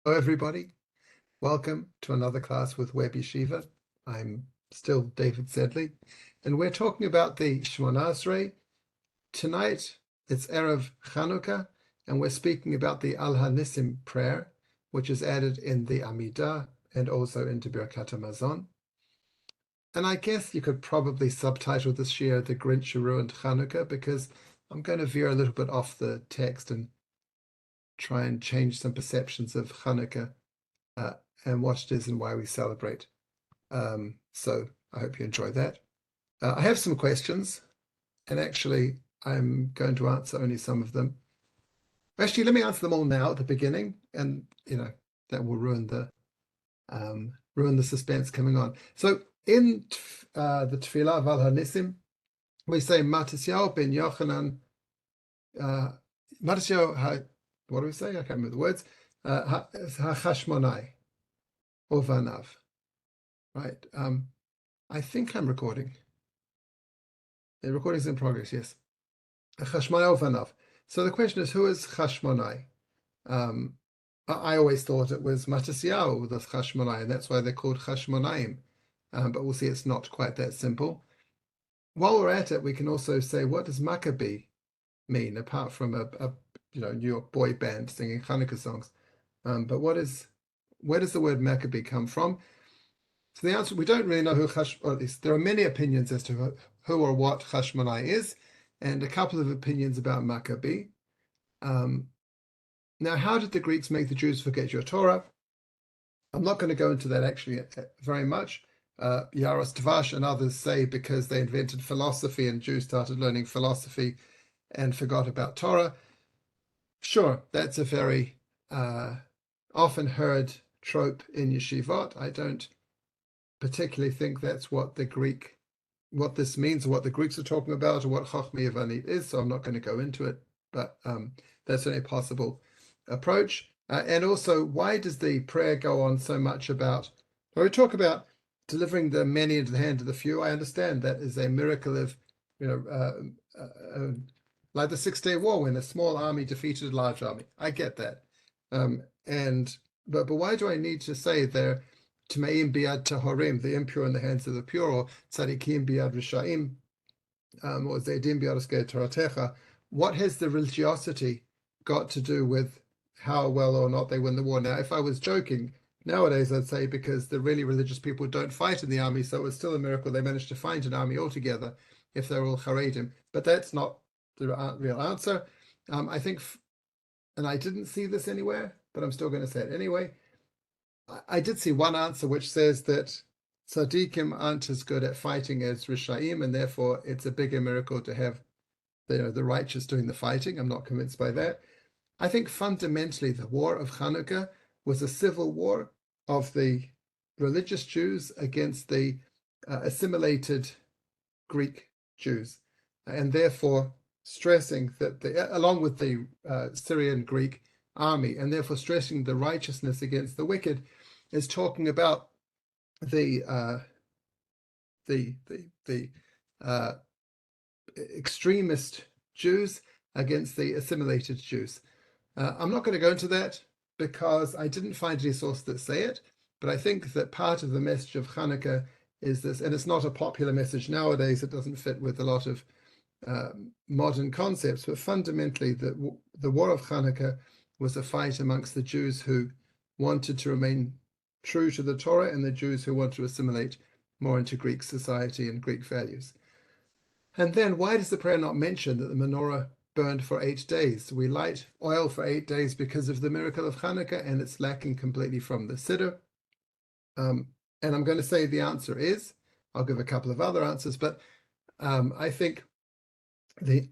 Hello, everybody. Welcome to another class with WebYeshiva. I'm still David Sedley, and we're talking about the Shemoneh Esrei. Tonight, it's Erev Chanukah, and we're speaking about the Hanisim prayer, which is added in the Amidah and also into Birkat HaMazon. And I guess you could probably subtitle this year The Grinch Who Ruined Chanukah, because I'm going to veer a little bit off the text and try and change some perceptions of Chanukah and what it is and why we celebrate. So I hope you enjoy that. I have some questions, and actually I'm going to answer only some of them. Actually, let me answer them all now at the beginning, and that will ruin the suspense coming on. So in the Tefillah of Hanisim, we say Matisyahu ben Yochanan. Matisyahu, what do we say? I can't remember the words. Hasmonean. Ovanav, right? I think I'm recording. The recording's in progress, yes. Hasmonean Ovanav. So the question is, who is Hasmonean? I always thought it was Matisyahu, the Hasmonean, and that's why they're called Hasmoneim. But we'll see it's not quite that simple. While we're at it, we can also say, what does Maccabee mean, apart from a New York boy band singing Chanukah songs? But where does the word Maccabee come from? So the answer, we don't really know who or at least there are many opinions as to who or what Hasmonean is, and a couple of opinions about Maccabee. Now, how did the Greeks make the Jews forget your Torah? I'm not going to go into that actually very much. Yaros Dvash and others say because they invented philosophy and Jews started learning philosophy and forgot about Torah. Sure, that's a very often heard trope in yeshivot. I don't particularly think that's what this means, or what the Greeks are talking about, or what Chochmei Yavanit is, so I'm not going to go into it, but that's certainly a possible approach. And also, why does the prayer go on so much about, when we talk about delivering the many into the hand of the few, I understand that is a miracle of, like the 6-Day War, when a small army defeated a large army. I get that. But why do I need to say there, Tmeim biad tahorim, the impure in the hands of the pure, or tzadikim biad rishaim, or zeidim biad oskei toratecha? What has the religiosity got to do with how well or not they win the war? Now, if I was joking, nowadays I'd say because the really religious people don't fight in the army, so it's still a miracle they managed to find an army altogether if they're all Haredim. But that's not the real answer. I think, and I didn't see this anywhere, but I'm still going to say it anyway. I did see one answer which says that tzaddikim aren't as good at fighting as rishaim, and therefore it's a bigger miracle to have the righteous doing the fighting. I'm not convinced by that. I think fundamentally the war of Chanukah was a civil war of the religious Jews against the assimilated Greek Jews, and therefore stressing that along with the Syrian Greek army, and therefore stressing the righteousness against the wicked, is talking about the extremist Jews against the assimilated Jews. I'm not going to go into that because I didn't find any source that say it, but I think that part of the message of Chanukah is this, and it's not a popular message nowadays. It doesn't fit with a lot of modern concepts, but fundamentally the war of Chanukah was a fight amongst the Jews who wanted to remain true to the Torah and the Jews who want to assimilate more into Greek society and Greek values. And then why does the prayer not mention that the menorah burned for 8 days? We light oil for 8 days because of the miracle of Chanukah, and it's lacking completely from the Siddur. And I'm going to say the answer is, I'll give a couple of other answers, but I think the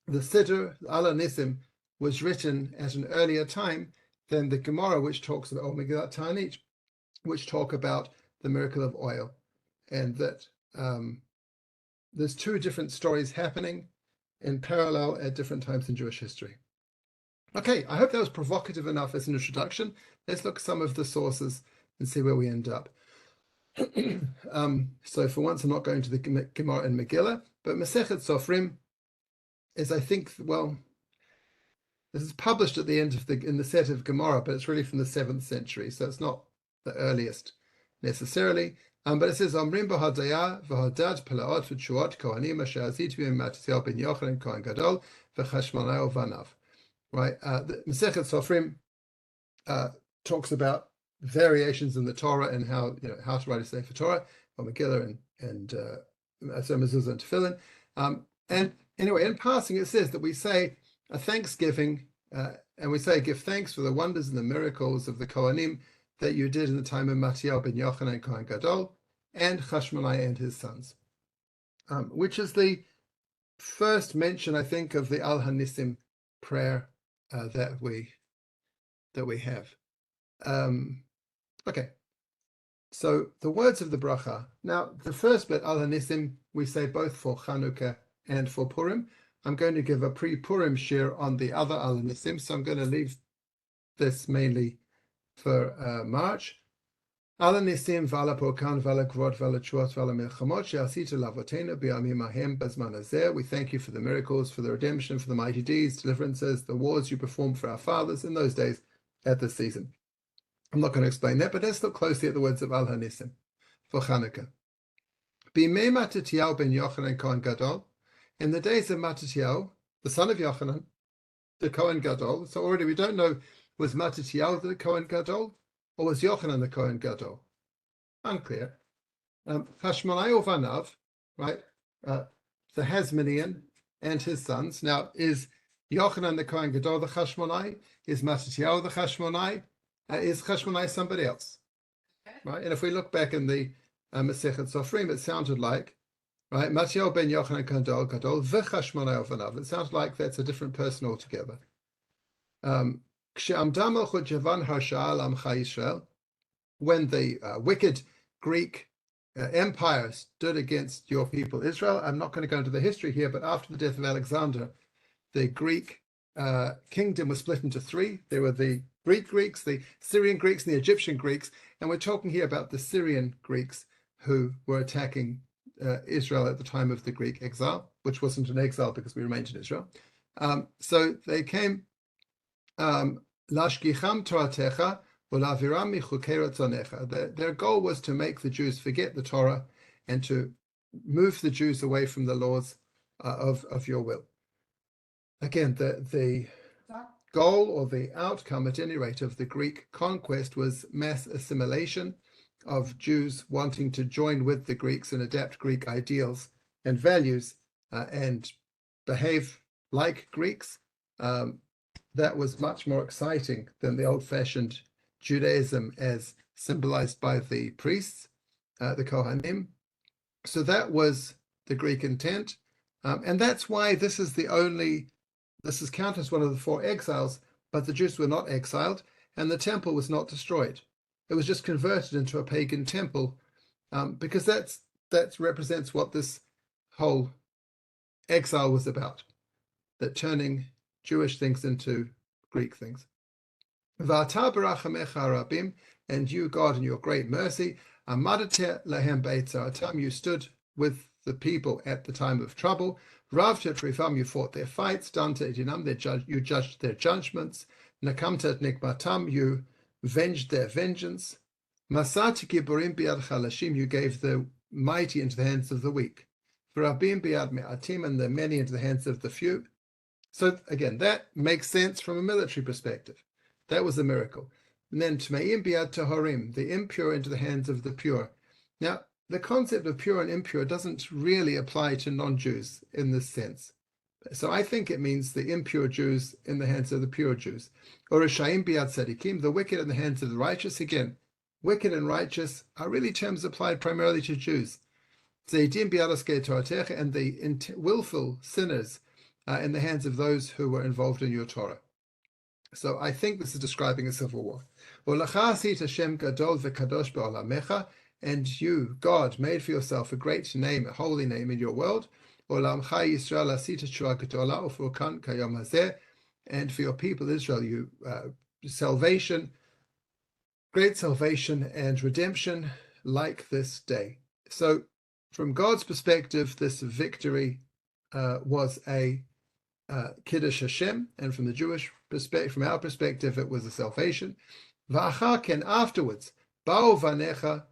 the Siddur, Hanisim, was written at an earlier time than the Gemara, which talks about Megillat Ta'anit, which talk about the miracle of oil, and that there's two different stories happening in parallel at different times in Jewish history. Okay, I hope that was provocative enough as an introduction. Let's look at some of the sources and see where we end up. So for once, I'm not going to the Gemara and Megillah, but Masechet Sofrim is, I think, well, This is published at the end of in the set of Gemara, but it's really from the 7th century, so it's not the earliest necessarily. But it says, Omrim b'hodaya v'hodad pelaot v'tshuot kohanim asher azit b'im Matityahu ben Yochanan kohen gadol v'chashmonahu vanav. Right, the Masechet Sofrim talks about variations in the Torah and how to write a Sefer Torah, or Megillah and Mezuzah and Tefillin. And anyway, in passing, it says that we say a thanksgiving, and we say give thanks for the wonders and the miracles of the Kohanim that you did in the time of Matityahu ben Yochanan Kohen Gadol and Hasmonean and his sons, which is the first mention, I think, of the Al Hanisim prayer that we have. Okay, so the words of the bracha. Now, the first bit, Al Hanisim, we say both for Chanukah and for Purim. I'm going to give a pre-Purim share on the other Al Hanisim, so I'm going to leave this mainly for March. Al Hanisim v'ala porkan v'ala kavod v'ala tshuot v'ala milchamot she'asita lavotenu b'yamim hahem b'zman hazeh. We thank you for the miracles, for the redemption, for the mighty deeds, deliverances, the wars you performed for our fathers in those days at this season. I'm not going to explain that, but let's look closely at the words of Al Hanisim for Chanukah. B'imei Matityahu ben Yochanan Kohen Gadol, in the days of Matityahu, the son of Yochanan, the Kohen Gadol. So already we don't know, was Matityahu the Kohen Gadol, or was Yochanan the Kohen Gadol? Unclear. Hasmonehu vanav, right? The Hasmonean and his sons. Now, is Yochanan the Kohen Gadol the Hasmonai? Is Matityahu the Hasmonai? Is Hasmonai somebody else? Right? And if we look back in the Masechet Sofrim, it sounded like, right, Matityahu ben Yochanan Gadol v'Hashmonehu vanav. It sounds like that's a different person altogether. When the wicked Greek empire stood against your people Israel, I'm not going to go into the history here, but after the death of Alexander, the Greek kingdom was split into three. There were the Greek Greeks, the Syrian Greeks, and the Egyptian Greeks, and we're talking here about the Syrian Greeks who were attacking Israel at the time of the Greek exile, which wasn't an exile because we remained in Israel. So they came, Lashkicham Toratecha v'laviram michukei ratzonecha. Their goal was to make the Jews forget the Torah and to move the Jews away from the laws of your will. Again, the goal or the outcome, at any rate, of the Greek conquest was mass assimilation of Jews wanting to join with the Greeks and adapt Greek ideals and values and behave like Greeks. That was much more exciting than the old-fashioned Judaism as symbolized by the priests, the Kohanim. So that was the Greek intent. And that's why this is counted as one of the four exiles, but the Jews were not exiled and the temple was not destroyed. It was just converted into a pagan temple because that represents what this whole exile was about, that turning Jewish things into Greek things. V'ata b'rachamecha rabim, and you, God, in your great mercy, amadate lahem b'etzaratam, you stood with the people at the time of trouble. Ravta trifam, you fought their fights. Danta edinam, you judged their judgments. Nakamta et nikmatam, you venged their vengeance. Masati giborim biad chalashim, you gave the mighty into the hands of the weak. V'rabim biad me'atim, and the many into the hands of the few. So again, that makes sense from a military perspective. That was a miracle. And then Tmeim biad tahorim, the impure into the hands of the pure. Now, the concept of pure and impure doesn't really apply to non-Jews in this sense. So I think it means the impure Jews in the hands of the pure Jews. Or Rishayim biad tzadikim, the wicked in the hands of the righteous. Again, wicked and righteous are really terms applied primarily to Jews. Zeidim biad oskei toratecha, and the willful sinners in the hands of those who were involved in your Torah. So I think this is describing a civil war. And you, God, made for yourself a great name, a holy name in your world. And for your people Israel, you salvation, great salvation and redemption like this day. So from God's perspective, this victory was a Kiddush Hashem, and from the Jewish perspective, from our perspective, it was a salvation. Va'achar ken, afterwards, ba'u vanecha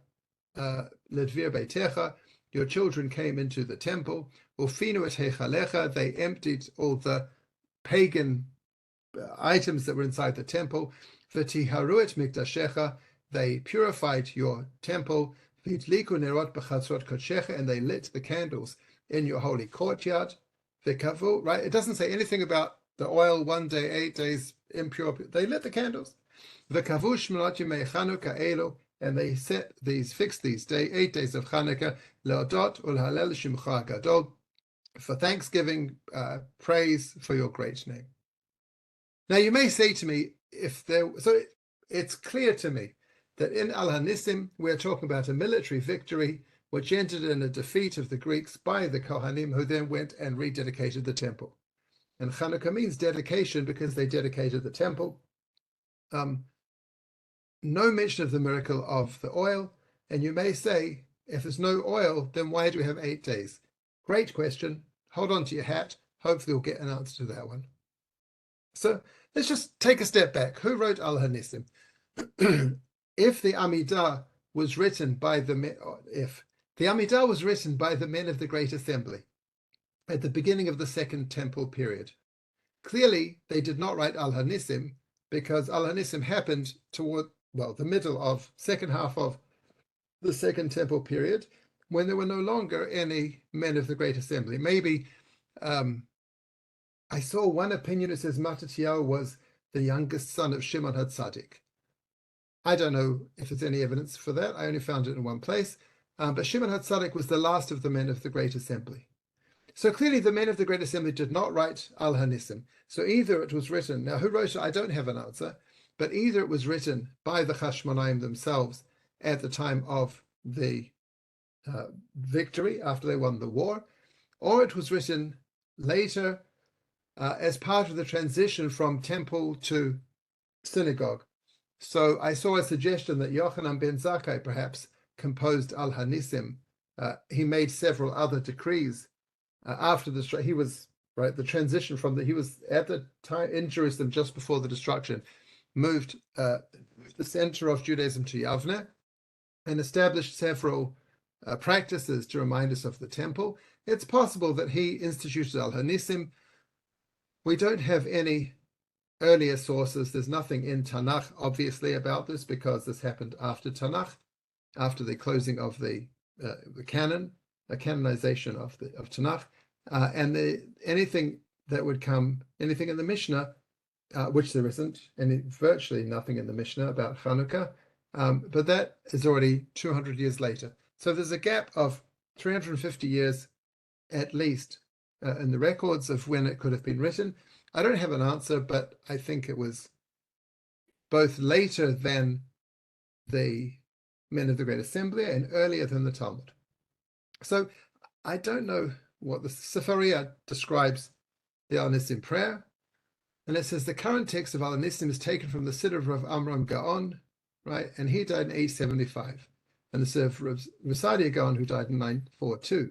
ledvir beitecha, your children came into the temple. Ufinu et heichalecha, they emptied all the pagan items that were inside the temple. V'tiharu et mikdashecha, they purified your temple. V'idliku nerot b'chatzot kodshecha, and they lit the candles in your holy courtyard. V'kavu, right? It doesn't say anything about the oil, 1 day, 8 days, impure. They lit the candles. V'kavu shmonot yemei Chanukah elu, and they fixed these 8 days of Chanukah, leodot ulhalel shimcha gadol, for thanksgiving, praise for your great name. Now you may say to me, it's clear to me that in Hanisim we're talking about a military victory which ended in a defeat of the Greeks by the Kohanim, who then went and rededicated the temple. And Chanukah means dedication because they dedicated the temple. No mention of the miracle of the oil. And you may say, if there's no oil, then why do we have 8 days? Great question. Hold on to your hat. Hopefully we'll get an answer to that one. So let's just take a step back. Who wrote Hanisim? If the Amidah was written by the men of the Great Assembly at the beginning of the Second Temple period, clearly they did not write Hanisim because Hanisim happened toward the middle of second half of the Second Temple period, when there were no longer any men of the Great Assembly. Maybe I saw one opinion that says Mattatyahu was the youngest son of Shimon HaTzadik. I don't know if there's any evidence for that. I only found it in one place. But Shimon HaTzadik was the last of the men of the Great Assembly. So clearly the men of the Great Assembly did not write Hanisim. So either it was written, now who wrote it? I don't have an answer, but either it was written by the Hasmonean themselves at the time of the victory after they won the war, or it was written later as part of the transition from temple to synagogue. So I saw a suggestion that Yochanan ben Zakkai perhaps composed Hanisim. He made several other decrees after the he was the transition from he was at the time in Jerusalem just before the destruction, moved the center of Judaism to Yavne, and established several practices to remind us of the temple. It's possible that he instituted Hanisim. We don't have any earlier sources. There's nothing in Tanakh, obviously, about this because this happened after Tanakh, after the closing of the canon, the canonization of Tanakh, and anything that would come, anything in the Mishnah, which there isn't, and virtually nothing in the Mishnah about Chanukah, but that is already 200 years later. So there's a gap of 350 years at least in the records of when it could have been written. I don't have an answer, but I think it was both later than the men of the Great Assembly and earlier than the Talmud. So I don't know what the Sefaria describes the Hanisim prayer. And it says the current text of Hanisim is taken from the Siddur of Amram Gaon, right? And he died in 875. And the Siddur of Rasadia Gaon, who died in 942.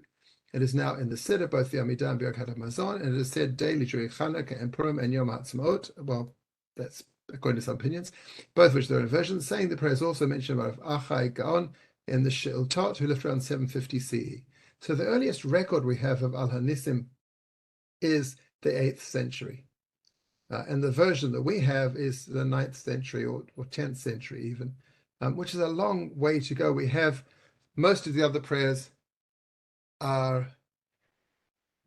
It is now in the Siddur, both the Amidah and Birkat HaMazon, and it is said daily during Chanukah and Purim and Yom HaTzmaut. Well, that's according to some opinions, both which there are versions, saying the prayer is also mentioned about Achai Gaon in the Shiltot, who lived around 750 CE. So the earliest record we have of Hanisim is the 8th century. And the version that we have is the 9th century or 10th century even, which is a long way to go. We have most of the other prayers are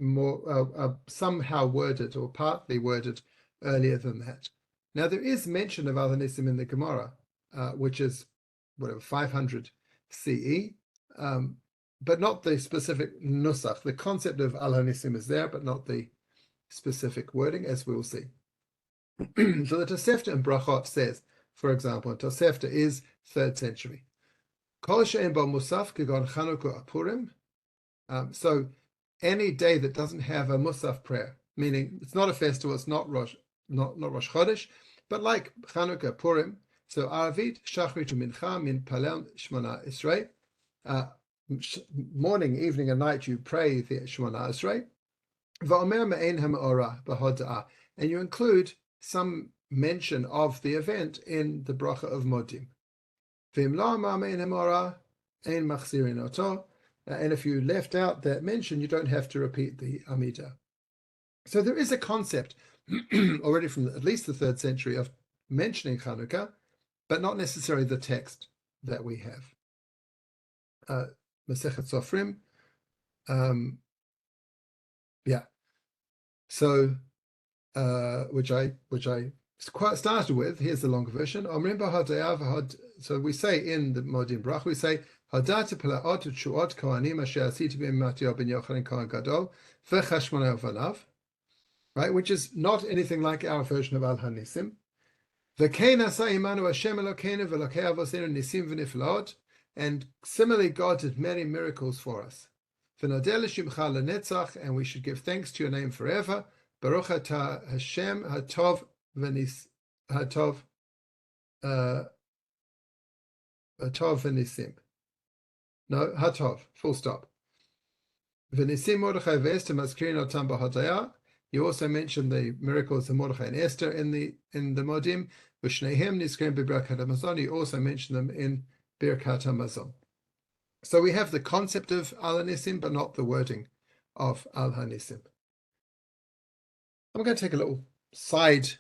more somehow worded or partly worded earlier than that. Now there is mention of Hanisim in the Gemara, which is 500 CE, but not the specific nusach. The concept of Hanisim is there, but not the specific wording, as we will see. So the Tosefta in Brachot says, for example, Tosefta is 3rd century. Kol she'en bo musaf kegon Chanukah Purim. So any day that doesn't have a musaf prayer, meaning it's not a festival, it's not Rosh Chodesh, but like Chanukah, Purim. So Arvit, Shachrit, Mincha, Min Palel, Shemoneh, Esrei. Morning, evening, and night you pray the Shemoneh Esrei. Va'omer me'ein ha'menorah b'hoda'ah, and you include some mention of the event in the bracha of Modim. V'im lo amar me'ein ha'menorah, ein machzirin oto, and if you left out that mention, you don't have to repeat the Amidah. So there is a concept already from at least the 3rd century of mentioning Chanukah, but not necessarily the text that we have. Masechet Sofrim, So, which I started with. Here's the longer version. So we say in the Modim Brach, we say Hadata Pelaot Shuot Kohanim Asher Asiti B'Matio Ben Yochanan Kohen Gadol VeChashmoneah Vanav, right? Which is not anything like our version of Al Hanisim. V'kein asa imanu Hashem Elokeinu v'Elokei Avosenu Nisim v'Niflaot, and similarly God did many miracles for us. V'nodeh l'shimcha lenetzach, and we should give thanks to your name forever. Baruch atah Hashem hatov v'nisim. No, hatov, full stop. V'nisim Mordechai v'Esther mazkirin otam b'hodaya. You also mentioned the miracles of Mordechai and Esther in the Modim. V'shneihem nizkirin b'Birkat HaMazon. You also mentioned them in Birkat HaMazon. So we have the concept of Al Hanisim, but not the wording of Al Hanisim. I'm going to take a little side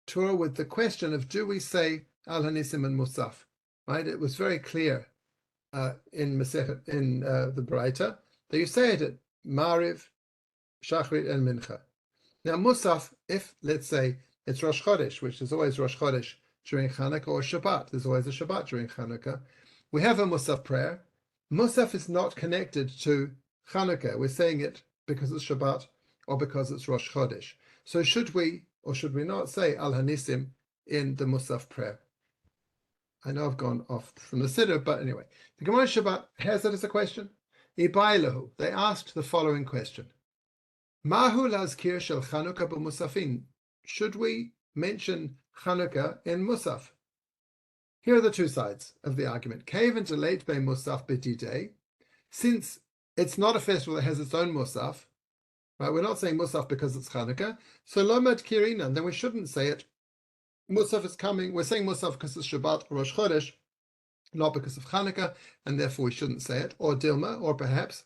tour with the question of, do we say Al Hanisim and Musaf? Right? It was very clear in the Braita that you say it at Mariv, Shachrit, and Mincha. Now Musaf, if let's say it's Rosh Chodesh, which is always Rosh Chodesh during Chanukah, or Shabbat, there's always a Shabbat during Chanukah, we have a Musaf prayer. Musaf is not connected to Chanukah. We're saying it because it's Shabbat or because it's Rosh Chodesh. So should we or should we not say Al Hanisim in the Musaf prayer? I know I've gone off from the Siddur, but anyway. The Gemara Shabbat has it as a question. Ibailahu, they asked the following question. Mahu lazkir shel Chanukah b'musafin. Should we mention Chanukah in Musaf? Here are the two sides of the argument. Kaven to late by Musaf b'didei, since it's not a festival that has its own Musaf, right? We're not saying Musaf because it's Chanukah. So lomad kirinan, then we shouldn't say it. Musaf is coming. We're saying Musaf because it's Shabbat or Rosh Chodesh, not because of Chanukah, and therefore we shouldn't say it. Or Dilma, or perhaps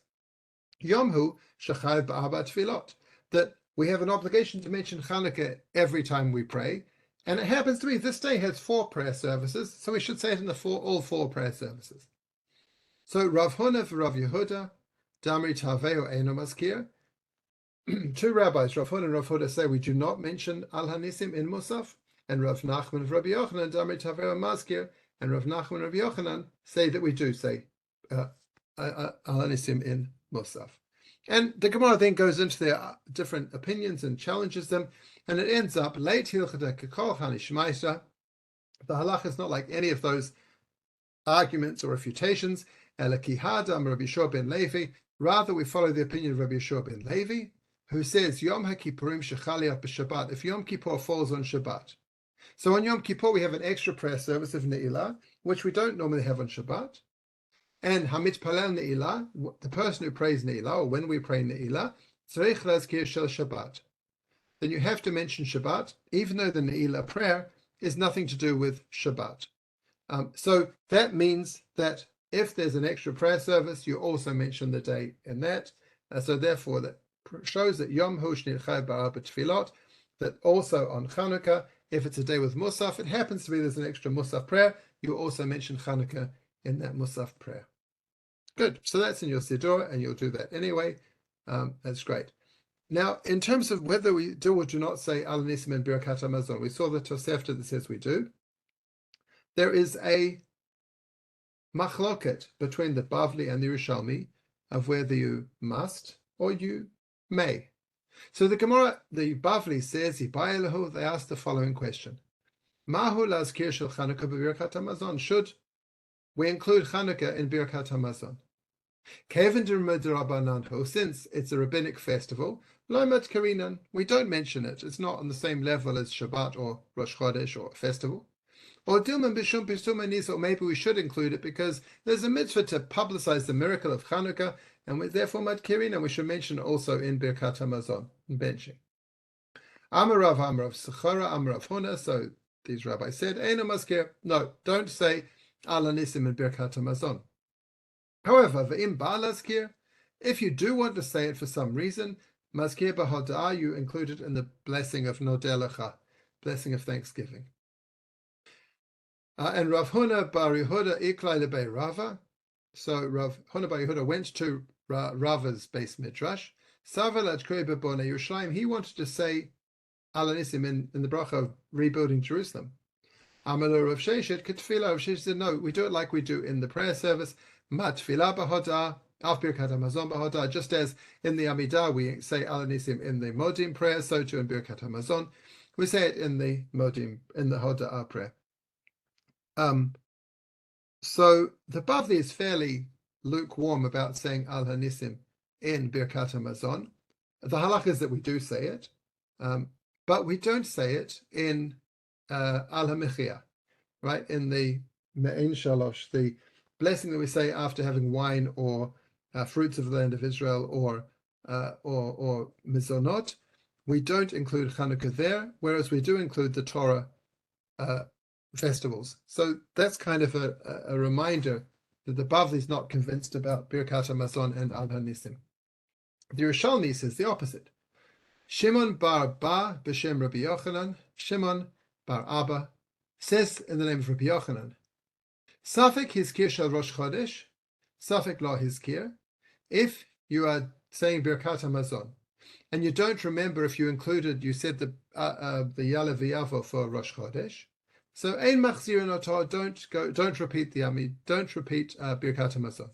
Yomhu shachayv ba'arba tefilot, that we have an obligation to mention Chanukah every time we pray. And it happens to be this day has 4 prayer services, so we should say it in all 4 prayer services. So Rav Huna for Rav Yehuda, Damri Taveo Eino Maskir. 2 rabbis, Rav Huna and Rav Huda, say we do not mention Al Hanisim in Musaf, and Rav Nachman of Rabbi Yochanan, Damri Taveo Maskir, and Rav Nachman of Rabbi Yochanan say that we do say Al Hanisim in Musaf. And the Gemara then goes into their different opinions and challenges them, and it ends up late hilchata kekol hanishmaisa. The halacha is not like any of those arguments or refutations. Elakihadam Rabbi Yeshua ben Levi. Rather, we follow the opinion of Rabbi Yeshua ben Levi, who says Yom HaKippurim shechaliach b'Shabbat. If Yom Kippur falls on Shabbat, so on Yom Kippur we have an extra prayer service of Ne'ilah, which we don't normally have on Shabbat. And Hamit Palel Ne'ilah, the person who prays Ne'ilah, or when we pray Ne'ilah, Tzarich Lazkir Shel Shabbat. Then you have to mention Shabbat, even though the Ne'ilah prayer is nothing to do with Shabbat. So that means that if there's an extra prayer service, you also mention the day in that. So therefore, that shows that Yom Hu Shnirchai Ba'arba Tefilot, that also on Chanukah, if it's a day with Musaf, it happens to be there's an extra Musaf prayer, you also mention Chanukah in that Musaf prayer. Good. So that's in your Siddur, and you'll do that anyway. That's great. Now, in terms of whether we do or do not say Al Hanisim and Birkat HaMazon, we saw the Tosefta that says we do. There is a machloket between the Bavli and the Yerushalmi of whether you must or you may. So the Gemara, the Bavli says, they ask the following question. Mahu lazkir shel Chanukah b'Birkat HaMazon. Should we include Chanukah in Birkat HaMazon? Since it's a rabbinic festival, we don't mention it. It's not on the same level as Shabbat or Rosh Chodesh or a festival. Or maybe we should include it because there's a mitzvah to publicize the miracle of Chanukah, and we're therefore madkirin, and we should mention also in Birkat HaMazon, in benching. Amarav Sechora, Amarav Huna, so these rabbis said, Eino maskir, no, don't say Al Hanisim in Birkat HaMazon. However, V'im Ba'al Laskir, if you do want to say it for some reason, Maskir B'Hoda'ah, you include it in the blessing of Nodeh Lecha, blessing of thanksgiving. And Rav Huna Bar Yehuda Iklai Lebei Rava, so Rav Huna Bar Yehuda went to Rava's base midrash. Savel Adkoi B'Bonei Yerushalayim, he wanted to say Al Hanisim in the bracha of rebuilding Jerusalem. Amalo Rav Sheshet Ketfila, Rav Sheshet said, no, we do it like we do in the prayer service. Matfila B'Hoda'ah, Af Birkat HaMazon B'Hoda'ah, just as in the Amidah we say Al Hanisim in the Modim prayer, so too in Birkat HaMazon we say it in the Modim, in the Hoda'ah prayer. So the Bavli is fairly lukewarm about saying Al Hanisim in Birkat HaMazon. The halach is that we do say it, but we don't say it in Al HaMechia, right? In the Me'in Shalosh, the blessing that we say after having wine or fruits of the land of Israel or mizonot, we don't include Chanukah there, whereas we do include the Torah festivals. So that's kind of a reminder that the Bavli is not convinced about Birkat HaMazon and Al Hanisim. The Yerushalmi says the opposite. Shimon bar Ba b'shem Rabbi Yochanan, Shimon bar Abba says in the name of Rabbi Yochanan, Safek hizkir shel Rosh Chodesh, Safek lo hizkir. If you are saying Birkat HaMazon and you don't remember if you said the Yalev V'Yavo for Rosh Chodesh, so ein machzirin oto, don't repeat Birkat HaMazon.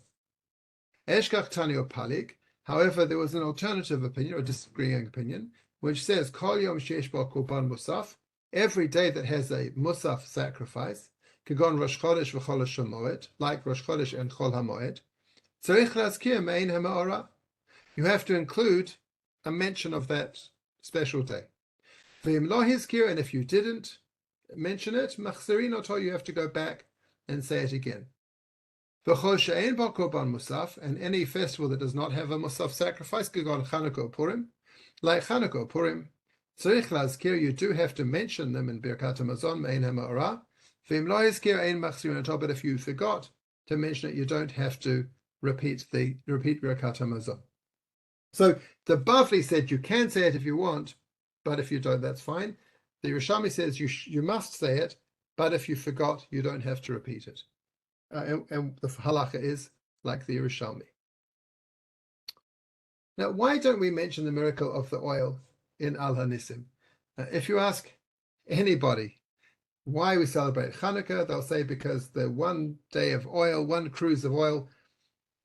Eshkach Tani or Palik. However, there was an alternative opinion or disagreeing opinion which says Kol Yom Sheish Bo Korban Musaf, every day that has a Musaf sacrifice, Kagon Rosh Chodesh v'Chol HaMoed, like Rosh Chodesh and Chol HaMoed, Tzarich Lazkir Mein HaMenorah. You have to include a mention of that special day. V'im lo hizkir, and if you didn't mention it, machzerin oto, you have to go back and say it again. V'chol she'ein bo korban musaf, and any festival that does not have a musaf sacrifice, Kagon Chanukah or Purim, like Chanukah or Purim, Tzarich Lazkir, you do have to mention them in Birkat HaMazon Mein HaMenorah. V'im lo hizkir ein machzerin oto, but if you forgot to mention it, you don't have to repeat Birkat HaMazon. So the Bavli said you can say it if you want, but if you don't, that's fine. The Yerushalmi says you must say it, but if you forgot, you don't have to repeat it. And the halacha is like the Yerushalmi. Now, why don't we mention the miracle of the oil in Al Hanisim? If you ask anybody why we celebrate Chanukah, they'll say because the one day of oil, one cruise of oil,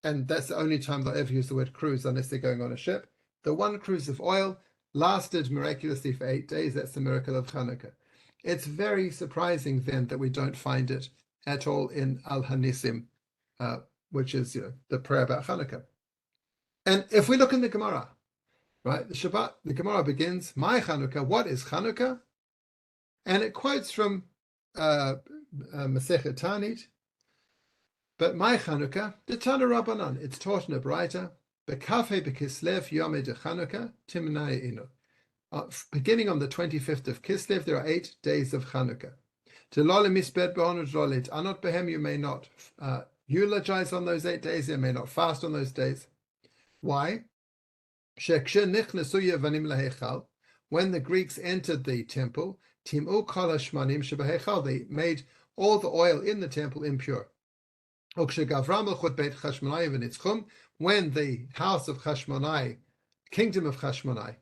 and that's the only time they'll ever use the word cruise unless they're going on a ship. The one cruise of oil lasted miraculously for 8 days. That's the miracle of Chanukah. It's very surprising then that we don't find it at all in Al Hanisim, which is the prayer about Chanukah. And if we look in the Gemara, right, the Gemara begins, My Chanukah, what is Chanukah? And it quotes from Masechet Tanit, but my Chanukah, the Tana Rabbanan, it's taught in a Braita, Bekafe Bekislev Yomei de Chanukah Timnai Inu. Beginning on the 25th of Kislev, there are 8 days of Chanukah. Telole misbed be'onut rolit anot behem, you may not eulogize on those 8 days, you may not fast on those days. Why? When the Greeks entered the temple, Tim'u kol hashmanim shebehechal, they made all the oil in the temple impure. When the house of Hasmonean, kingdom of Hasmonean,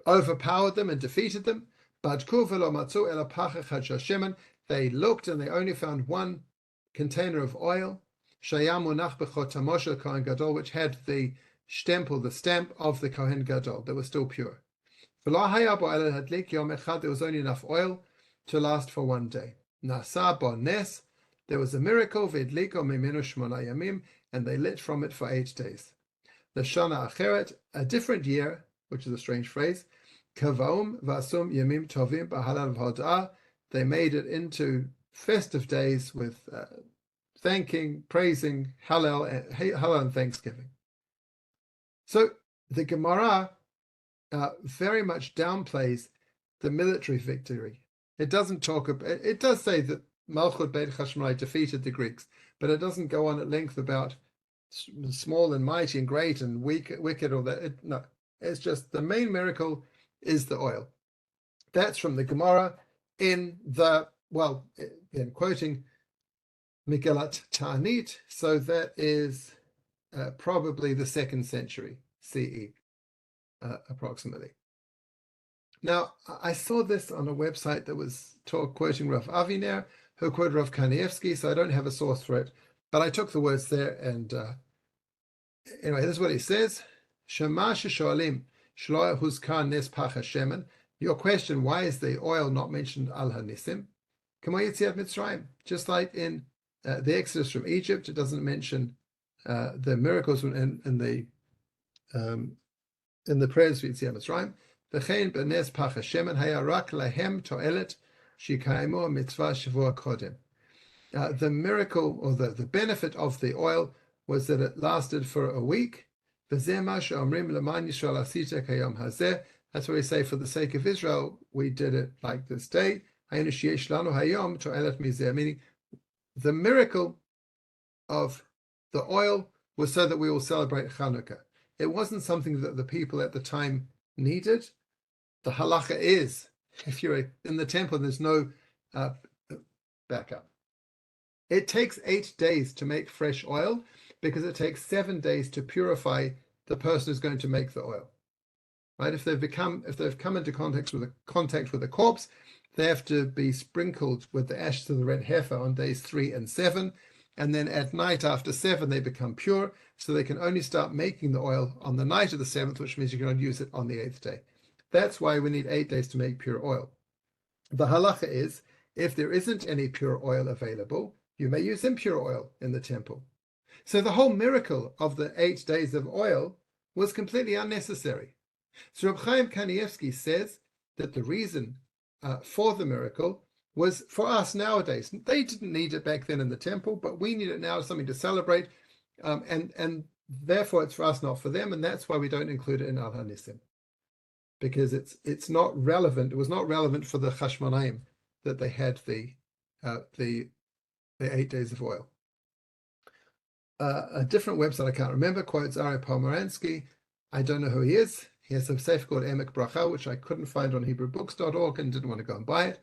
overpowered them and defeated them, they looked and they only found one container of oil, which had the stempel, the stamp of the Kohen Gadol, that was still pure. There was only enough oil to last for 1 day. There was a miracle, and they lit from it for 8 days. The Shana Acheret, a different year, which is a strange phrase, Kavaum Vasum Yamim Tovim B'Halal V'Hoda'ah, they made it into festive days with thanking, praising, Hallel and thanksgiving. So the Gemara very much downplays the military victory. It doesn't talk about, it does say that Malchut Beit Hasmonean defeated the Greeks, but it doesn't go on at length about small and mighty and great and wicked or that. No, it's just the main miracle is the oil. That's from the Gemara in quoting Megillat Ta'anit, so that is probably the 2nd century CE, approximately. Now, I saw this on a website that was quoting Rav Aviner, who quoted Rav Kanievsky, so I don't have a source for it, but I took the words there, and anyway, this is what he says. Shema sheshoalim shlo huzkar nes pach hashemen. Your question, why is the oil not mentioned al Hanisim? K'mo Yetziat Mitzrayim. Just like in the Exodus from Egypt, it doesn't mention the miracles in the prayers for Yetziat Mitzrayim. V'chein b'nes pach hashemen haya rak lahem to'elet shikaimu mitzvah shavua kodem. The miracle or the benefit of the oil was that it lasted for a week. That's why we say, for the sake of Israel, we did it like this day. Meaning, the miracle of the oil was so that we will celebrate Chanukah. It wasn't something that the people at the time needed. The halacha is, if you're in the temple, there's no backup. It takes 8 days to make fresh oil, because it takes 7 days to purify the person who's going to make the oil. Right? If they've come into contact with a corpse, they have to be sprinkled with the ashes of the red heifer on days 3 and 7, and then at night after 7 they become pure, so they can only start making the oil on the night of the 7th, which means you can only use it on the 8th day. That's why we need 8 days to make pure oil. The halacha is, if there isn't any pure oil available, you may use impure oil in the temple. So the whole miracle of the 8 days of oil was completely unnecessary. So Reb Chaim Kanievsky says that the reason for the miracle was for us nowadays. They didn't need it back then in the temple, but we need it now as something to celebrate, and therefore it's for us, not for them, and that's why we don't include it in Al Hanisim, because it's not relevant. It was not relevant for the Hasmonean that they had the 8 days of oil. A different website I can't remember quotes Ari Pomeransky. I don't know who he is. He has a sefer called Emek Bracha, which I couldn't find on HebrewBooks.org and didn't want to go and buy it.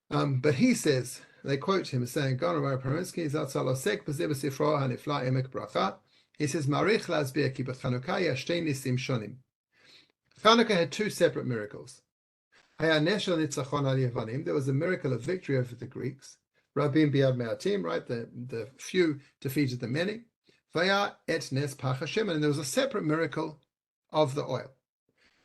But he says, they quote him as saying, Ari Pomeransky Zatzal Osek b'zeh b'sifro hanifla Emek Bracha. He says, Marich lasbir ki b'Chanukah yashtei nisim shonim. Chanukah had 2 separate miracles. Haya neshel nitzachon al Yevanim. There was a miracle of victory over the Greeks. Rabim biad me'atim, right? The few defeated the many. Vaya et nes pach Hashem, and there was a separate miracle of the oil.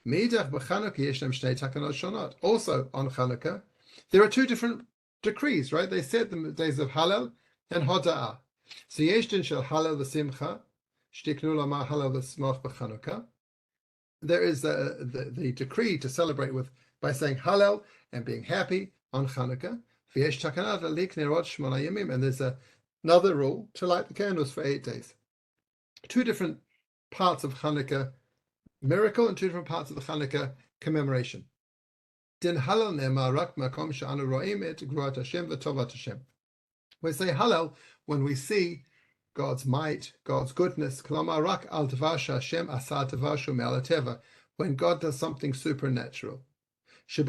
Meidach b'Chanukah yeshem shtei takanot shonot. Also on Chanukah, there are 2 different decrees, right? They said the days of Hallel and Hoda'ah. So yesh din shel Hallel v'simcha, shtiknu lamar Hallel v'smach b'Chanukah. There is the decree to celebrate by saying Hallel and being happy on Chanukah. And there's another rule to light the candles for 8 days. 2 different parts of Chanukah miracle and 2 different parts of the Chanukah commemoration. Din Hallel ne'emar rak makom she'anu ro'im et gvurat Hashem v'tovat Hashem. We say Hallel when we see God's might, God's goodness. Klamar rak al davar she'Hashem asa davar shu me'al hateva, when God does something supernatural. In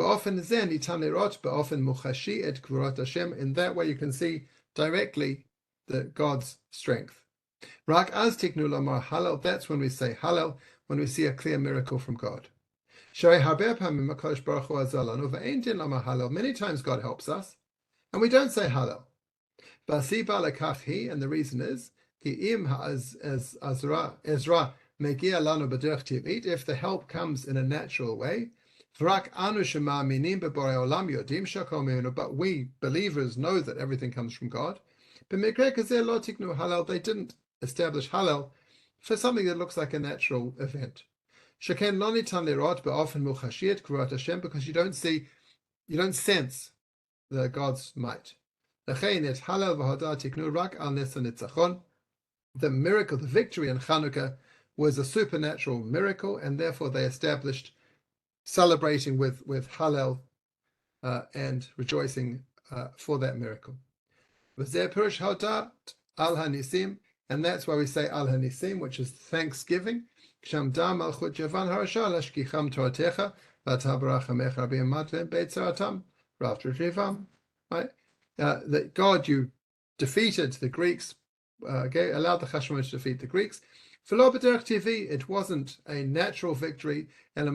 that way you can see directly God's strength. That's when we say Hallel, when we see a clear miracle from God. Many times God helps us, and we don't say Hallel. And the reason is, if the help comes in a natural way, but we believers know that everything comes from God. They didn't establish Hallel for something that looks like a natural event. Because you don't sense God's might. The miracle, the victory in Chanukah, was a supernatural miracle, and therefore they established celebrating with Hallel and rejoicing for that miracle. Al Hanisim, and that's why we say Al Hanisim, which is thanksgiving. Right? That God, you defeated the Greeks, allowed the Hasmonean to defeat the Greeks. It wasn't a natural victory. You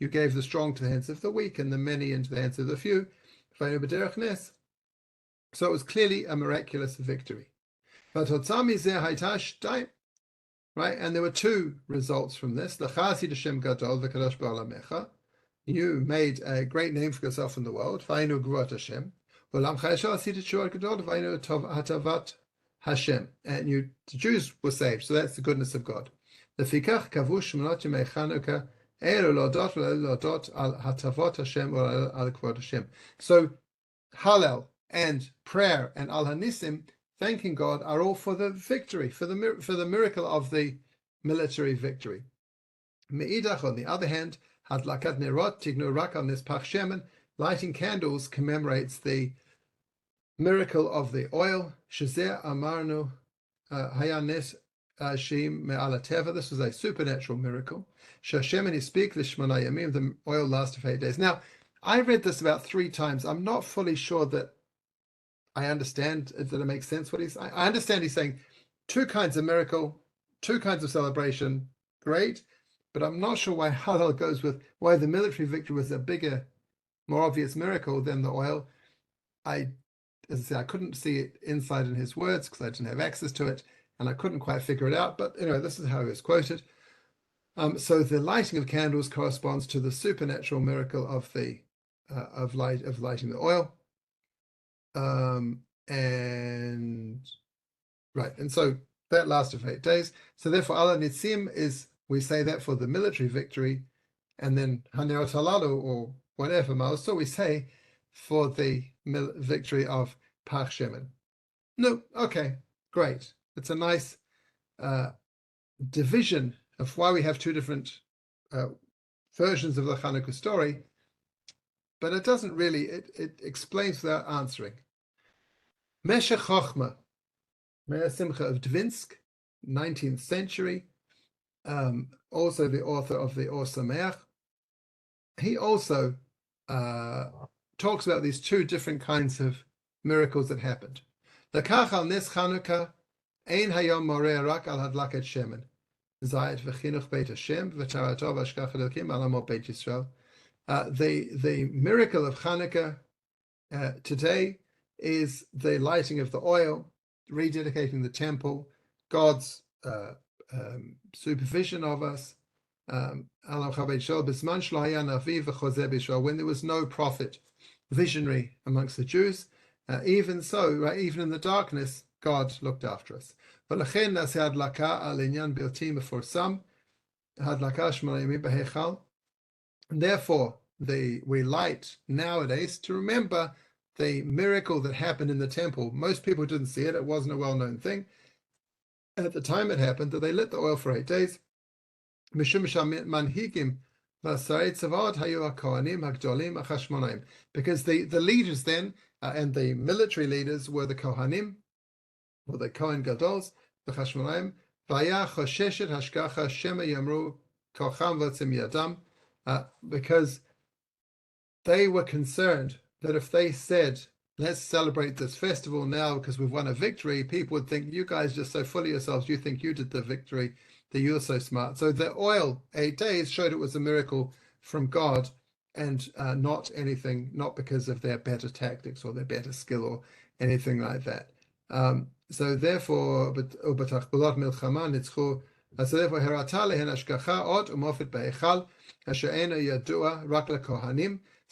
gave the strong to the hands of the weak and the many into the hands of the few. So it was clearly a miraculous victory. Right? And there were two results from this. You made a great name for yourself in the world. And the Jews were saved. So that's the goodness of God. So Hallel and prayer and Al Hanisim, thanking God, are all for the victory, for the miracle of the military victory. Me'idach, on the other hand, Hadlakat Nerot Tignu Rakam Nespach Shemen, lighting candles commemorates the miracle of the oil. Shazer Amarnu Hayanes Shim Me'alateva. This was a supernatural miracle. Shashemani speak the Shemoneh Yamim, the oil lasted for 8 days. Now, I read this about 3 times. I'm not fully sure that I understand that it makes sense what I understand he's saying 2 kinds of miracle, 2 kinds of celebration, great, but I'm not sure why Hallel goes with why the military victory was a bigger, more obvious miracle than the oil. As I said, I couldn't see it inside in his words because I didn't have access to it, and I couldn't quite figure it out. But anyway, this is how it was quoted. So the lighting of candles corresponds to the supernatural miracle of the of lighting the oil. And so that lasted for 8 days. So therefore, Al Hanisim is, we say that for the military victory, and then Hanerot Halalu or whatever else, so we say for the victory of Pach Shemen. No, okay, great. It's a nice division of why we have 2 different versions of the Chanukah story, but it doesn't really, it explains without answering. Meshech Chochma, Meir Simcha of Dvinsk, 19th century, also the author of the Or Sameach. He also talks about these 2 different kinds of miracles that happened. Lekach al Nes Chanukah, ein hayom moreh rak al hadlaket shemen, zayit v'chinuch beit Hashem v'tarato v'ashkach elokim al amot beit Yisrael. The miracle of Chanukah today is the lighting of the oil, rededicating the temple, God's supervision of us. When there was no prophet, visionary amongst the Jews, even so, right, even in the darkness, God looked after us. And therefore, we light nowadays to remember the miracle that happened in the temple. Most people didn't see it. It wasn't a well-known thing. And at the time it happened, that they lit the oil for 8 days. Because the leaders then, and the military leaders were the Kohanim, or the Kohen Gadols, the Hasmonean, because they were concerned that if they said, let's celebrate this festival now because we've won a victory, people would think, you guys just so full of yourselves, you think you did the victory, that you're so smart. So the oil, 8 days, showed it was a miracle from God, and not because of their better tactics or their better skill or anything like that. So therefore,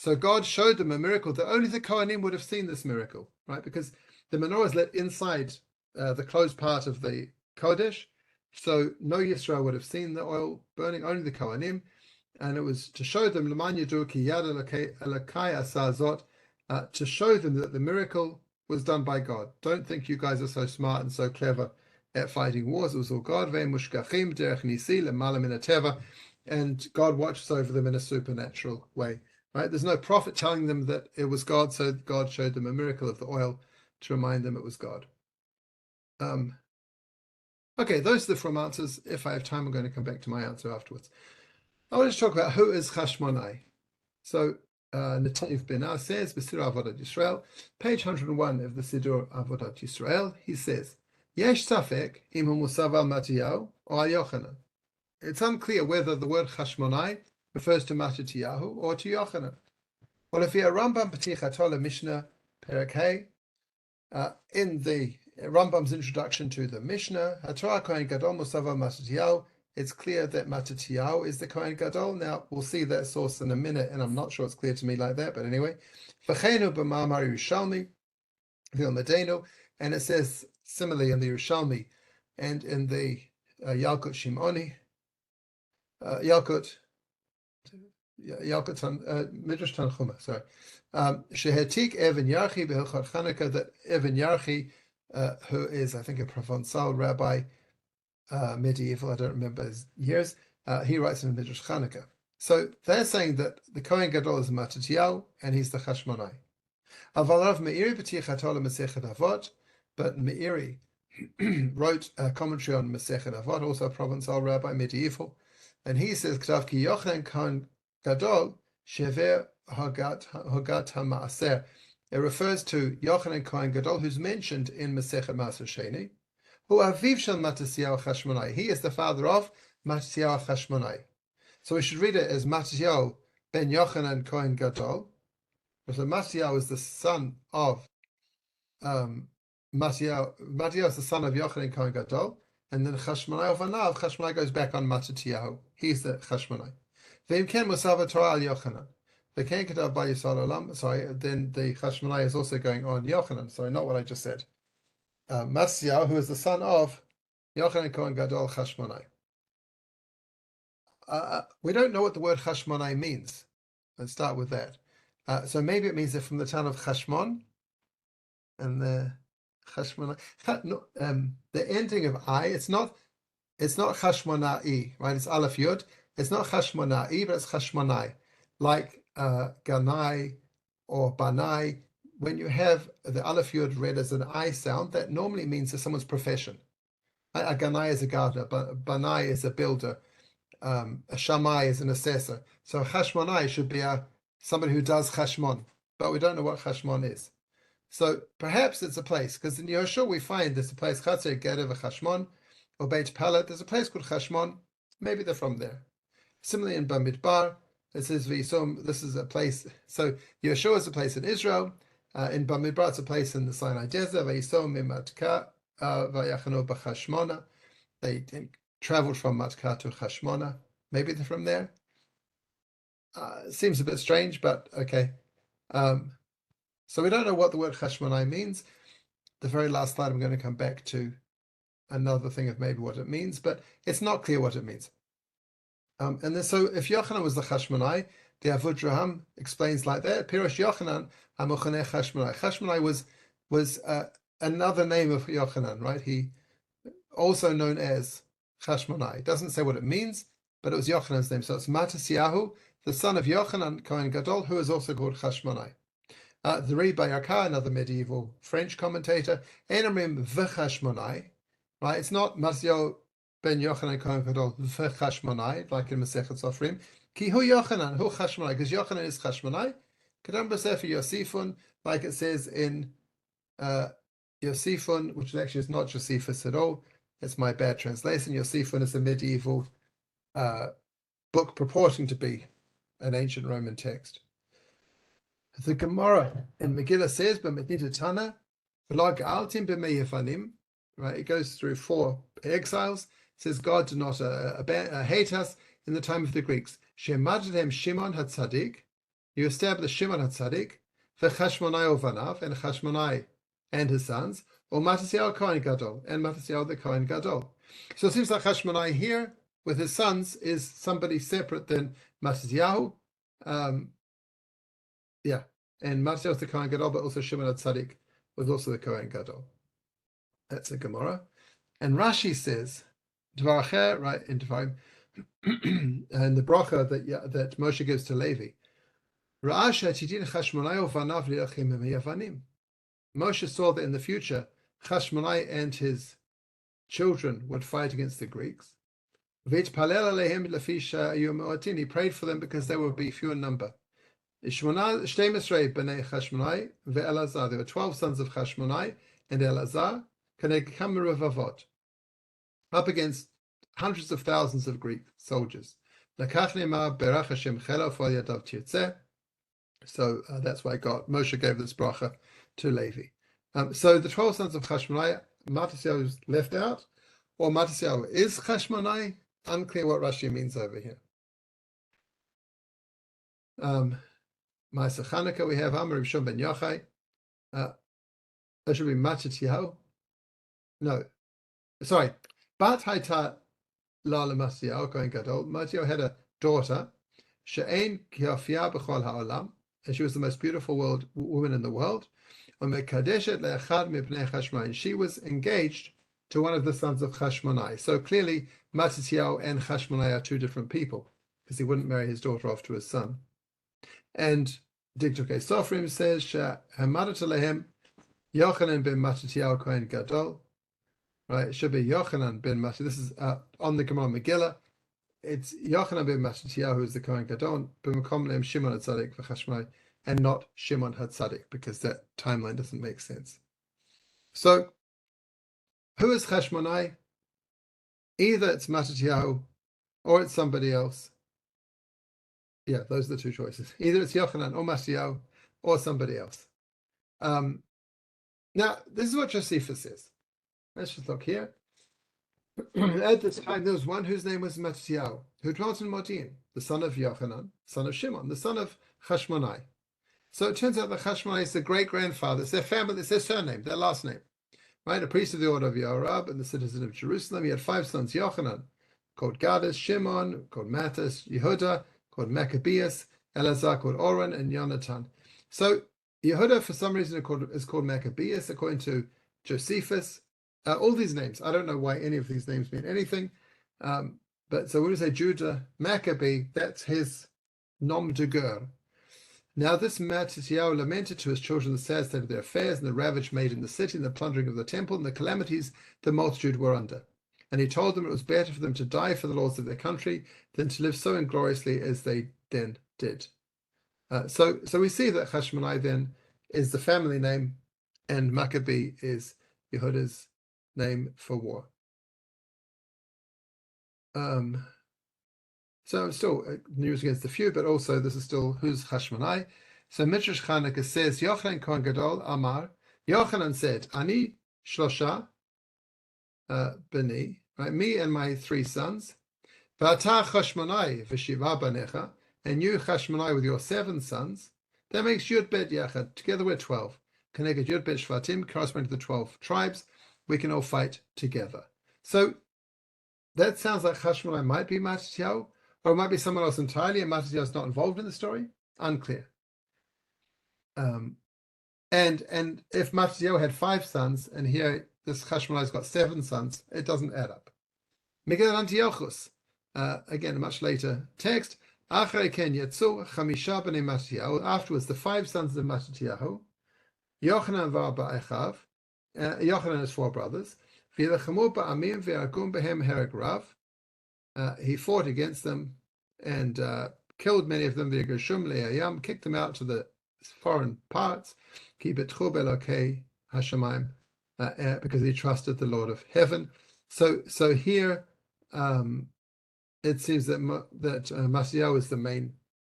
so God showed them a miracle that only the Kohanim would have seen this miracle, right? Because the menorah is lit inside the closed part of the Kodesh, so no Yisrael would have seen the oil burning, only the Kohanim, and it was to show them, to show them that the miracle was done by God. Don't think you guys are so smart and so clever at fighting wars. It was all God. And God watches over them in a supernatural way. Right? There's no prophet telling them that it was God, so God showed them a miracle of the oil to remind them it was God. Okay, those are the from answers. If I have time, I'm going to come back to my answer afterwards. I want to talk about who is Hasmonean. So Natav Benar says, B'Siddur Avodat Yisrael, page 101 of the Siddur Avodat Yisrael, he says, Yesh Safek im hu musav al Mattiyahu or al Yochanan. It's unclear whether the word Hasmonean refers to Mattiyahu or to Yochanan. Well, if you're Rambam P'tichato Mishnah Perek in the Rambam's introduction to the Mishnah, HaTorah Kohen Gadol Musav al Mattiyahu, it's clear that Matatiyahu is the Kohen Gadol. Now, we'll see that source in a minute, and I'm not sure it's clear to me like that, but anyway. V'cheinu b'ma'amar Yerushalmi v'ilmedenu, and it says similarly in the Yerushalmi and in the Yalkut Shemoneh, Midrash Tanchuma, sorry. Shehetik Even Yarchi b'Hilchot Chanukah, that Even Yarchi, who is, I think, a Provençal rabbi, medieval, I don't remember his years, he writes in Midrash Chanukah. So they're saying that the Kohen Gadol is Matatiyahu and he's the Hasmonean. Avalav Meiri b'tichatol Masechet Avot, but Meiri wrote a commentary on Masechet Avot, also a Provençal rabbi, medieval, and he says, K'tav ki Yochanan Kohen Gadol shever Hagat HaMaaser. It refers to Yochanan Kohen Gadol, who's mentioned in Masechet Maaser Sheni, who aviv shel Matatiyahu Hasmonean. He is the father of Matatiyahu Hasmonean. So we should read it as Matatiyahu ben Yochanan Kohen Gadol. So Matatiyahu is the son of Matatiyahu is the son of Yochanan Kohen Gadol, and then Hasmonean Vanav. Hasmonean goes back on Matatiyahu. He's the Hasmonean. V'im ken musav Torah al Yochanan. V'ken ketav ba Yisrael olam. Sorry, then the Hasmonean is also going on Yochanan. Sorry, not what I just said. Matatiyahu, who is the son of Yochanan Kohen Gadol Hasmonean. We don't know what the word Hasmonean means. Let's start with that. So maybe it means they're from the town of Chashmon, and the Hasmonean. The ending of I. It's not Hashmonai, right? It's Aleph Yud. It's not Hashmonai, but it's Hashmonai, like Ganai or Banai. When you have the Aleph Yud read as an I sound, that normally means that someone's profession. A Ganai is a gardener, but Banai is a builder. A Shammai is an assessor. So Hashmonai should be somebody who does Chashmon, but we don't know what Chashmon is. So perhaps it's a place, because in Yehoshua we find there's a place, Chatzer Gerev Chashmon, or Beit Palat, there's a place called Chashmon. Maybe they're from there. Similarly in Bamidbar, it says V'yisom, this is a place. So Yehoshua is a place in Israel. In Bamidbar, it's a place in the Sinai Desert. V'yisom mimatka v'yachanu b'Chashmona. They traveled from Matkah to Hasmonean. Maybe they're from there. Seems a bit strange, but okay. So we don't know what the word Hasmonean means. The very last slide, I'm going to come back to another thing of maybe what it means, but it's not clear what it means. And then, so if Yochanan was the Hasmonean, the Avudraham explains like that. Pirosh Yochanan Hamochane Hasmonean. Hasmonean was another name of Yochanan, right? He also known as Hasmonean. It doesn't say what it means, but it was Yochanan's name. So it's Matatiyahu, the son of Yochanan Kohen Gadol, who is also called Hasmonean. The Ri Bayaka, another medieval French commentator, Enamrim v'Chashmonean, right? It's not Matatiyahu ben Yochanan Kohen Gadol v'Chashmonean, like in Masechet Sofrim. Ki hu Yochanan, hu Chashmonean, because Yochanan is Chashmonean. Kadam b'Sefer Yosifun, like it says in Yosifun, which actually is not Josephus at all. It's my bad translation. Yosifun is a medieval book purporting to be an ancient Roman text. The Gemara in Megillah says, "B'metnita Tana, v'lo ga'altim b'mei Yevanim." Right, it goes through 4 exiles. It says God did not hate us in the time of the Greeks. Shemadtem Shimon HaTzadik. You established Shimon HaTzadik, v'Chashmonean Vanav, and Chashmonean and his sons, or Matatiyahu Kohen Gadol, and Matatiyahu the Kohen Gadol. So it seems like Hasmonean here, with his sons, is somebody separate than Matatiyahu. and Matziyahu was the Kohen Gadol, but also Shimon HaTzadik was also the Kohen Gadol. That's a Gemara. And Rashi says, Dvar Acher, right, in Dvarim, and the bracha that Moshe gives to Levi. Moshe saw that in the future, Hasmonean and his children would fight against the Greeks. He prayed for them because they would be few in number. There were 12 sons of Hasmonean and Elazar, up against hundreds of thousands of Greek soldiers. So that's why Moshe gave this bracha to Levi. So the 12 sons of Hasmonean, Matziyahu is left out, or Matziyahu is Hasmonean. Unclear what Rashi means over here. Ma'aseh Chanukah, we have Amar Rishon ben Yochai. That should be Matziyahu. No, sorry. Bat Haita La Matziyahu Kohen Gadol. Matziyahu had a daughter, She'ein Kiafia B'chol Ha'olam, and she was the most beautiful woman in the world. And she was engaged to one of the sons of Hasmonean. So clearly, Matziyahu and Hasmonean are two different people, because he wouldn't marry his daughter off to his son. And Dikdukei Sofrim says, Hamadat Alehem Yochanan ben Matziyahu Kohen Gadol. Right, it should be Yochanan ben Matziyahu. This is on the Gemara Megillah. It's Yochanan ben Matziyahu who is the Kohen Gadol, b'makom lehem Shimon HaTzadik v'Chashmonean, and not Shimon HaTzadik, because that timeline doesn't make sense. So, who is Hasmonean? Either it's Matziyahu or it's somebody else. Yeah, those are the two choices. Either it's Yochanan or Matziyahu or somebody else. Now, this is what Josephus says. Let's just look here. At this time, there was one whose name was Matziyahu, who dwelt in Modi'in, the son of Yochanan, son of Shimon, the son of Hasmonean. So it turns out that Hasmonean is the great-grandfather. It's their family, it's their surname, their last name. Right, a priest of the order of Yorav and the citizen of Jerusalem. He had 5 sons: Yochanan, called Gadus; Shimon, called Mattas; Yehuda, called Maccabeus; Elazar, called Oren; and Yonatan. So Yehuda, for some reason, is called Maccabeus, according to Josephus. All these names, I don't know why any of these names mean anything. But so when we say Judah, Maccabee, that's his nom de guerre. Now this Matziyahu lamented to his children the sad state of their affairs, and the ravage made in the city, and the plundering of the temple, and the calamities the multitude were under. And he told them it was better for them to die for the laws of their country than to live so ingloriously as they then did. So we see that Hasmonean then is the family name, and Maccabee is Yehuda's name for war. So I'm still news against the few, but also this is still who's Hasmonean. So Midrash Chanukah says, Yochanan Kohen Gadol Amar, Yochanan said, Ani Shlosha Beni, right, me and my 3 sons, V'ata Hasmonean v'shiva banecha, and you Hasmonean with your 7 sons. That makes Yud Bet Yachad. Together we're 12. Connected Yud Bet Shvatim, corresponding to the 12 tribes. We can all fight together. So that sounds like Hasmonean might be Matziyahu, or it might be someone else entirely, and Matziyahu is not involved in the story. Unclear. And if Matziyahu had 5 sons, and here this Hasmonean's got 7 sons, it doesn't add up. Megillah Antiochus, again a much later text. Achrei ken yatzu chamisha b'nei Matziyahu. Afterwards, the 5 sons of Matziyahu, Yochanan v'arba echav. Yochanan has 4 brothers. V'yilechamu ba'amim v'yargum behem hereg rav. He fought against them and killed many of them. V'yagashum le'ayam, kicked them out to the foreign parts. Ki betchu belokei hashamayim, because he trusted the Lord of heaven. So here it seems that Matziyahu is the main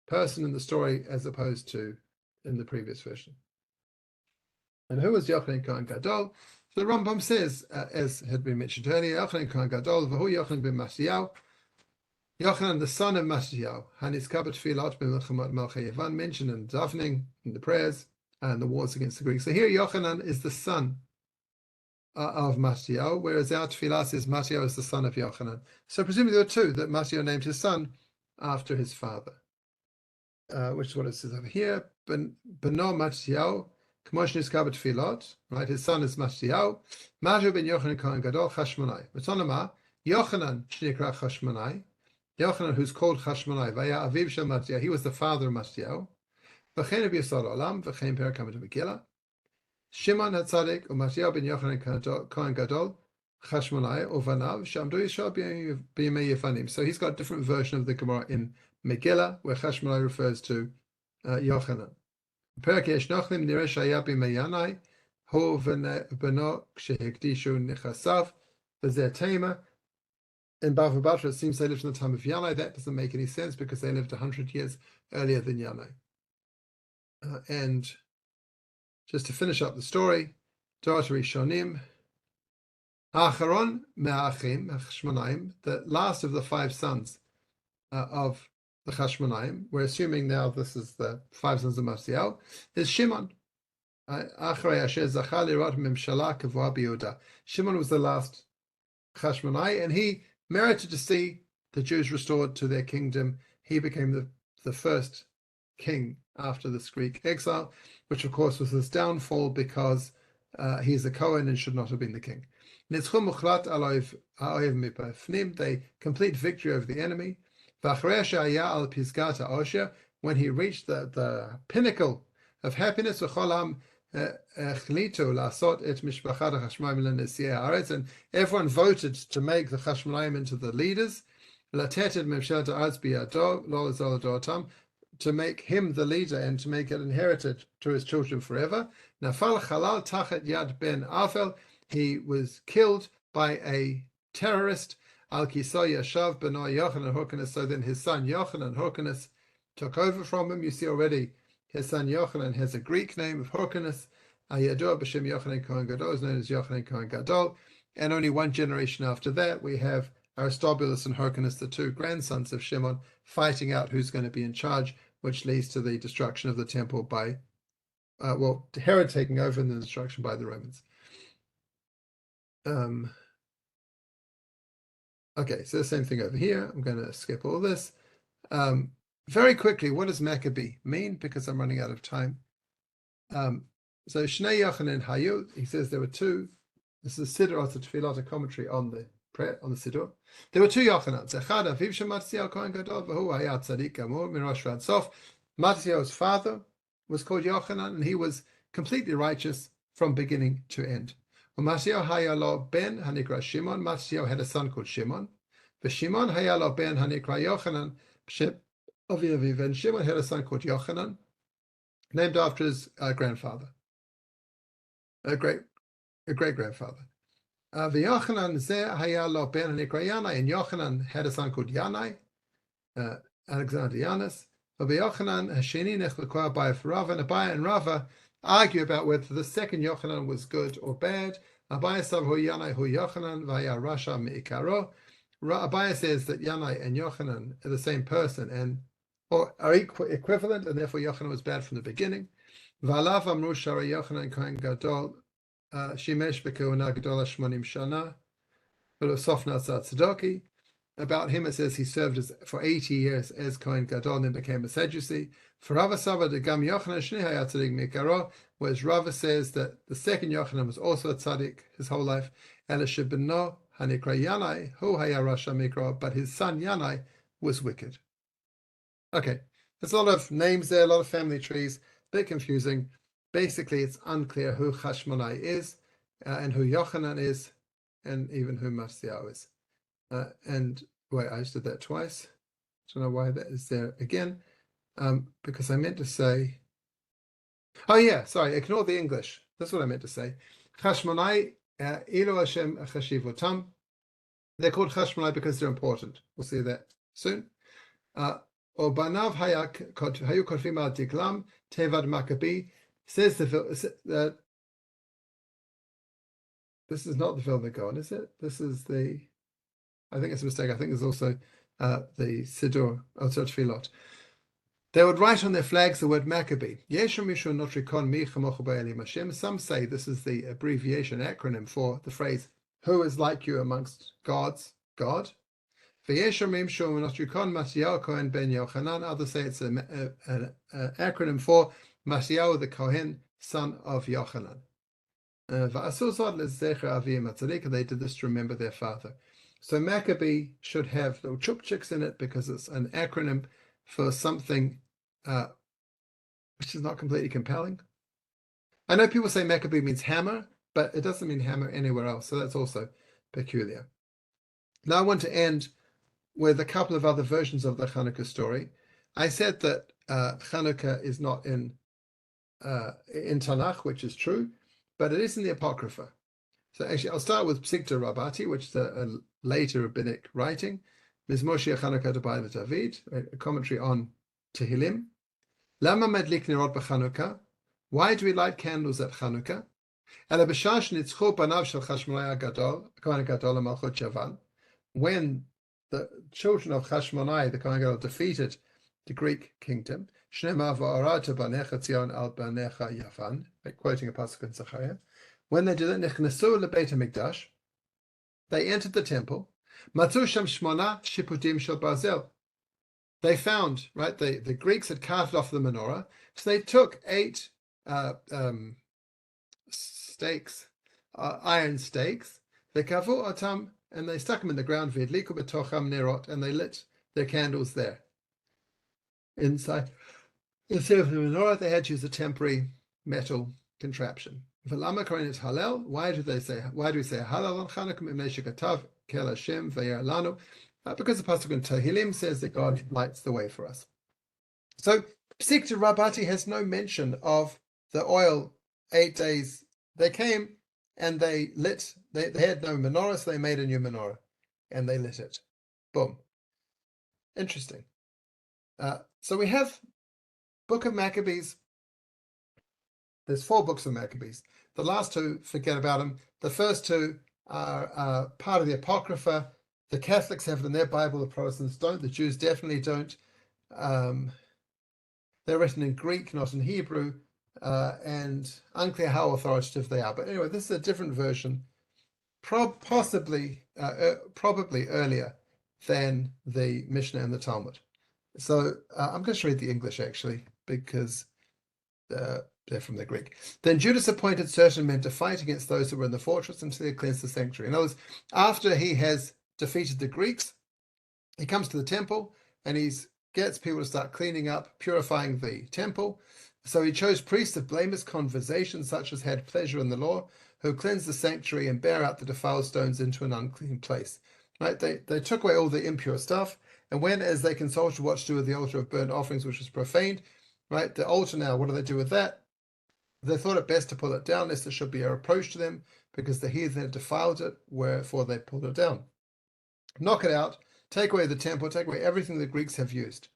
person in the story, as opposed to in the previous version. And who was Yochanan Kohen Gadol? So the Rambam says, as had been mentioned earlier, Yochanan Kohen Gadol, v'hu Yochanan ben Matziyahu, Yochanan the son of Matziyahu, Hanisim b'tefilot b'milchamot Melchei Yavan, mentioned in davening, in the prayers, and the wars against the Greeks. So here Yochanan is the son of Matziyahu, whereas our tefillah says Matziyahu is the son of Yochanan. So presumably there were 2 that Matziyahu named his son after his father. which is what it says over here. Beno Mattiyahu, Kmosh Nizkar b'Tfilot, right? His son is Mattiyahu. Matu ben Yochanan Kohen Gadol Hasmonean. V'tonama Yochanan Shnikra Hasmonean. Yochanan, who's called Hasmonean, Vaya Aviv Shel Mattiyahu. He was the father of Mattiyahu. V'chein b'Yisod Olam, v'chein Per Kamat Megillah. Shimon HaTzadik uMattiyahu ben Yochanan Kohen Gadol Hasmonean Uvanav Shamdu Yishal b'Yemei Yefanim. So he's got a different version of the Gemara in Megillah, where Hasmonean refers to Yochanan. Perek Yesh Nochlim Nireh Shaya b'Yemei Yanai Hu v'Beno Kshehekdishu Nechasav v'Zeh Tema. In Bava Batra, it seems they lived in the time of Yanai. That doesn't make any sense because they lived 100 years earlier than Yanai. And just to finish up the story, Torah Rishonim, Acharon Me'achim Hashmonaim, the last of the 5 sons of the Hashmonaim, we're assuming now this is the 5 sons of Mattiyahu, is Shimon. Acharei Asher Zachar Lirot Memshala Kavua B'Yehuda. Shimon was the last Hashmonai, and he merited to see the Jews restored to their kingdom. He became the first king after this Greek exile, which of course was his downfall because he's a Kohen and should not have been the king. They complete victory over the enemy. When he reached the pinnacle of happiness, and everyone voted to make the Hasmonean into the leaders, to make him the leader and to make it inherited to his children forever. Nafal Chalal Tachet Yad Ben Afel, he was killed by a terrorist. Al Kiso Yashav Beno Yochanan Horkanes. So then his son Yochanan Horkanes took over from him. You see already his son Yochanan has a Greek name of Horkanes. Ayador B'Shem Yochanan Kohen Gadol is known as Yochanan Kohen Gadol. And only one generation after that, we have Aristobulus and Hyrcanus, the 2 grandsons of Shimon, fighting out who's going to be in charge, which leads to the destruction of the temple by, Herod taking over and the destruction by the Romans. Okay, so the same thing over here. I'm going to skip all this. Very quickly, what does Maccabee mean? Because I'm running out of time. So Shnei Yochanan Hayu, he says there were 2. This is Siddur also Tefillah, a commentary on the prayer on the Siddur. There were 2 Yochanans. Echad Aviv Shel Mattiyahu Kohen Gadol, v'hu haya tzadik gamur mirosh v'ad sof. Mattiyahu's father was called Yochanan, and he was completely righteous from beginning to end. Mattiyahu haya lo ben hanikra Shimon. Mattiyahu had a son called Shimon. V'Shimon haya lo ben hanikra Yochanan b'shem avi aviv. And Shimon had a son called Yochanan, named after his grandfather, a great grandfather. V'Yochanan zeh haya lo ben hanikra Yanai, and Yochanan had a son called Yanai, Alexander Yanis. V'Yochanan hasheni nechlekua Abaye for Rava, and Abaye and Rava argue about whether the second Yochanan was good or bad. Abaye sav hu Yanai hu Yochanan v'haya rasha me'ikaro. Abaye says that Yanai and Yochanan are the same person or are equivalent, and therefore Yochanan was bad from the beginning. V'alav amru shara Yochanan kohen gadol shimesh b'kehuna gadola shmonim shana v'lo sofna tzaddoki. About him, it says he served for 80 years as Kohen Gadol and then became a Sadducee. For Rava Sava de Gam Yochanan Shnei Haya Tzadik Mikaro, whereas Rava says that the second Yochanan was also a tzaddik his whole life. Elisha Beno Hanikra Yanai Hu Haya Rasha Mikro, but his son Yanai was wicked. Okay, there's a lot of names there, a lot of family trees, a bit confusing. Basically, it's unclear who Hasmonean is, and who Yochanan is, and even who Mattiyahu is. And wait, I just did that twice. I don't know why that is there again. Because I meant to say, oh yeah, sorry, ignore the English. That's what I meant to say. Hasmonean, Ilo Hashem Chashivotam. They're called Hasmonean because they're important. We'll see that soon. Or Banav Hayu Kotfim al Tiklam Tevad Maccabee says that this is not the Vilna Gaon, is it? This is the. I think it's a mistake. I think there's also the Siddur, Otzot Tefillot. They would write on their flags the word Maccabee. Some say this is the abbreviation acronym for the phrase, who is like you amongst gods, God. V'yesh omrim shu Notrikon Mattiyahu Kohen ben Yochanan. Others say it's an acronym for Mattiyahu the Kohen, son of Yochanan. V'asu zod lezecher avim atzadik. They did this to remember their father. So Maccabee should have little chupchiks in it because it's an acronym for something which is not completely compelling. I know people say Maccabee means hammer, but it doesn't mean hammer anywhere else. So that's also peculiar. Now I want to end with a couple of other versions of the Chanukah story. I said that Chanukah is not in Tanakh, which is true, but it is in the Apocrypha. So actually, I'll start with Psikta Rabbati, which is a later rabbinic writing, Mizmoshia Chanukah Dabai David, a commentary on Tehillim. Lama medlik nerot b'Chanukah. Why do we light candles at Chanukah? Ela b'shash nitzchu banav shel Hasmonean gadol, Kohen gadol malchut Yavan. When the children of Hasmonean, the Kohen gadol, defeated the Greek kingdom, Shnema va'arata banecha Tzion al banecha Yavan, quoting a pasuk in Zechariah. When they did it, Nechnesu lebeit hamikdash, they entered the temple. Matzu sham shmona shiputim shel barzel. They found, right, the Greeks had carved off the menorah, so they took 8 stakes, iron stakes, the kavu atam, and they stuck them in the ground, v'idliku betocham nerot, and they lit their candles there. Inside, instead of the menorah, they had to use a temporary metal contraption. V'lama korenet halel. Why do we say halal on Chanukah? Mimnei shekatav kel Hashem v'yer lanu. Because the pasuk in Tehillim says that God lights the way for us. So Psikta Rabbati has no mention of the oil. 8 days they came and they lit. They had no menorah, so they made a new menorah and they lit it. Boom. Interesting. So we have Book of Maccabees. There's 4 books of Maccabees. The last 2, forget about them. The first 2 are part of the Apocrypha. The Catholics have it in their Bible, the Protestants don't. The Jews definitely don't. They're written in Greek, not in Hebrew, and unclear how authoritative they are. But anyway, this is a different version, probably earlier than the Mishnah and the Talmud. So I'm going to read the English, actually, because they're from the Greek. Then Judas appointed certain men to fight against those who were in the fortress until he had cleansed the sanctuary. In other words, after he has defeated the Greeks, he comes to the temple and he gets people to start cleaning up, purifying the temple. So he chose priests of blameless conversation, such as had pleasure in the law, who cleanse the sanctuary and bear out the defiled stones into an unclean place. Right? They took away all the impure stuff, and when, as they consulted what to do with the altar of burnt offerings, which was profaned, right? The altar now, what do they do with that? They thought it best to pull it down, lest there should be a reproach to them, because the heathen had defiled it, wherefore they pulled it down. Knock it out, take away the temple, take away everything the Greeks have used.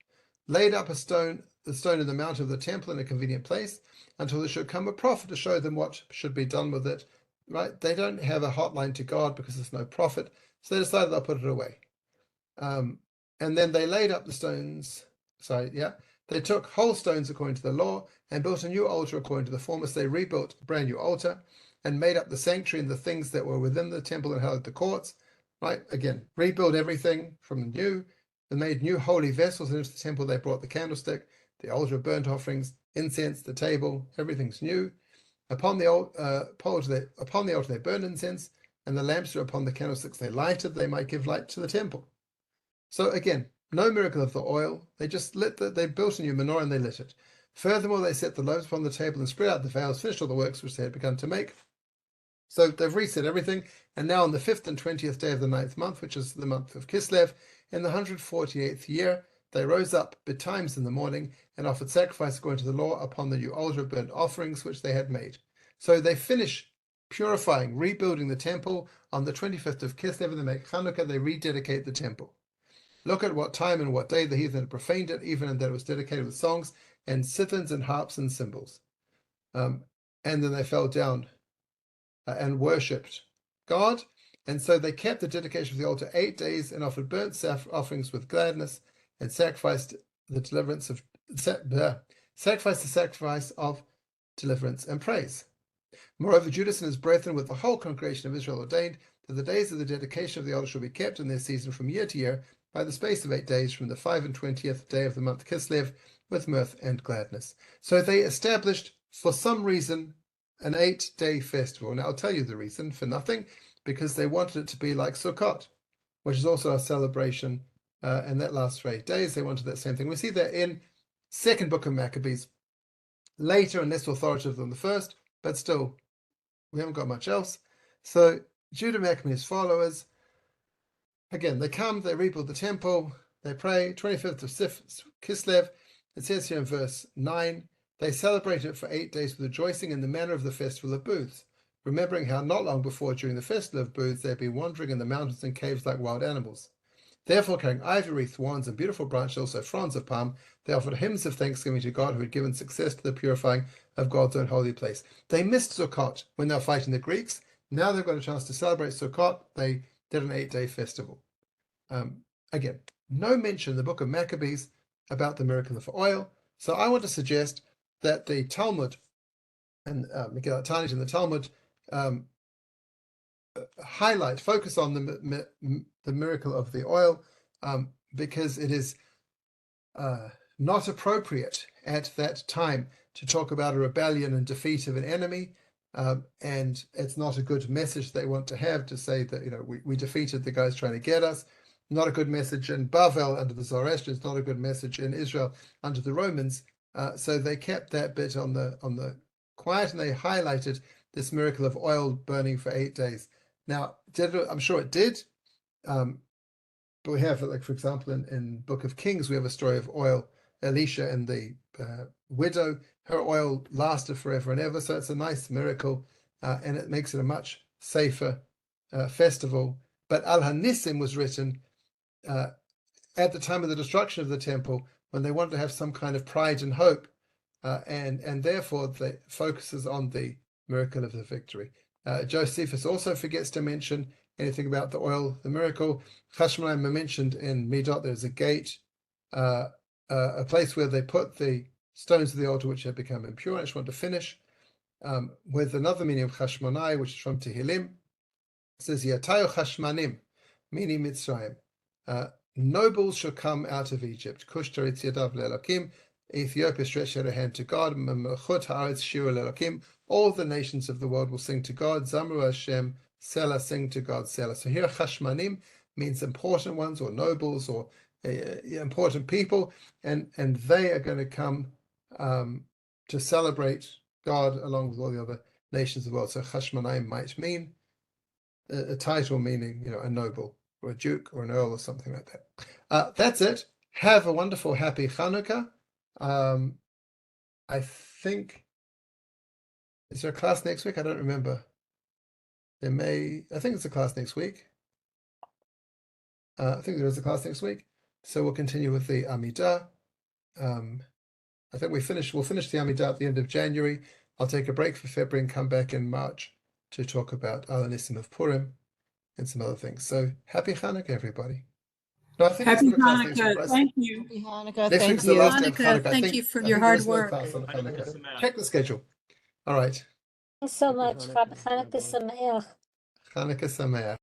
Laid up the stone in the mount of the temple in a convenient place, until there should come a prophet to show them what should be done with it. Right? They don't have a hotline to God because there's no prophet, so they decided they'll put it away. And then they laid up the stones. They took whole stones according to the law and built a new altar according to the former. So they rebuilt a brand new altar and made up the sanctuary and the things that were within the temple and held the courts. Right? Again, rebuild everything from the new. They made new holy vessels, and into the temple they brought the candlestick, the altar of burnt offerings, incense, the table, everything's new. Upon the altar they burned incense, and the lamps are upon the candlesticks they lighted, they might give light to the temple. So again, no miracle of the oil. They just they built a new menorah and they lit it. Furthermore, they set the loaves upon the table and spread out the veils, finished all the works which they had begun to make. So they've reset everything, and now on the 5th and 20th day of the 9th month, which is the month of Kislev, in the 148th year, they rose up betimes in the morning and offered sacrifice according to the law upon the new altar of burnt offerings which they had made. So they finish purifying, rebuilding the temple on the 25th of Kislev, and they make Chanukah, they rededicate the temple. Look at what time and what day the heathen had profaned it, even in that it was dedicated with songs and citharns and harps and cymbals. And then they fell down and worshipped God. And so they kept the dedication of the altar 8 days and offered burnt offerings with gladness and sacrificed the sacrifice of deliverance and praise. Moreover, Judas and his brethren with the whole congregation of Israel ordained that the days of the dedication of the altar should be kept in their season from year to year, by the space of 8 days from the 25th day of the month Kislev with mirth and gladness. So they established, for some reason, an 8-day festival. Now, I'll tell you the reason, for nothing, because they wanted it to be like Sukkot, which is also a celebration, and that lasts for 8 days. They wanted that same thing. We see that in second book of Maccabees, later and less authoritative than the first, but still, we haven't got much else. So Judah Maccabee and his followers, again, they come, they rebuild the temple, they pray, 25th of Kislev. It says here in verse 9, they celebrate it for 8 days with rejoicing in the manner of the festival of booths, remembering how not long before, during the festival of booths, they had been wandering in the mountains and caves like wild animals. Therefore, carrying ivy wreath, wands, and beautiful branches, also fronds of palm, they offered hymns of thanksgiving to God, who had given success to the purifying of God's own holy place. They missed Sukkot when they were fighting the Greeks. Now they've got a chance to celebrate Sukkot. They did an 8-day festival. Again, no mention in the book of Maccabees about the miracle of oil. So I want to suggest that the Talmud and Megillat Tanit and the Talmud focus on the miracle of the oil, because it is not appropriate at that time to talk about a rebellion and defeat of an enemy, and it's not a good message they want to have, to say that, you know, we defeated the guys trying to get us. Not a good message in Bavel under the Zoroastrians, not a good message in Israel under the Romans. So they kept that bit on the quiet, and they highlighted this miracle of oil burning for 8 days. Now, I'm sure it did, but we have, like, for example, in Book of Kings, we have a story of oil, Elisha and the widow. Her oil lasted forever and ever, so it's a nice miracle, and it makes it a much safer festival. But Al-Hanisim was written at the time of the destruction of the temple, when they wanted to have some kind of pride and hope, and therefore the focuses on the miracle of the victory. Josephus also forgets to mention anything about the oil, the miracle. Hasmonean mentioned in Midot, there's a gate, a place where they put the stones of the altar which had become impure. I just want to finish with another meaning of Hasmonean, which is from Tehillim. It says, Yatayu Hashmanim, meaning Mitzrayim. Nobles shall come out of Egypt. Kush teritz yadav le'elokim. Ethiopia stretched out her hand to God. Memechut haaretz shiru le'elokim. All the nations of the world will sing to God. Zamru Hashem, Selah, sing to God, Selah. So here, Hashmanim means important ones, or nobles, or important people, and they are going to come to celebrate God along with all the other nations of the world. So Hashmonaim might mean a title meaning, you know, a noble, or a duke, or an earl, or something like that. That's it. Have a wonderful, happy Chanukah. I think, is there a class next week? I don't remember. I think it's a class next week. I think there is a class next week. So we'll continue with the Amidah. I think we'll finish the Amidah at the end of January. I'll take a break for February and come back in March to talk about Hanisim of Purim and some other things. So happy Chanukah, everybody. No, I think Happy it's not a class next week, Hanukkah. right? Thank you. Happy Hanukkah. Next Thank week's the you. last day of Hanukkah. I Thank think- you for I your think hard there's no work. class on Hanukkah. Check the schedule. All right. Thanks so much. Happy Hanukkah Sameach. Hanukkah Sameach.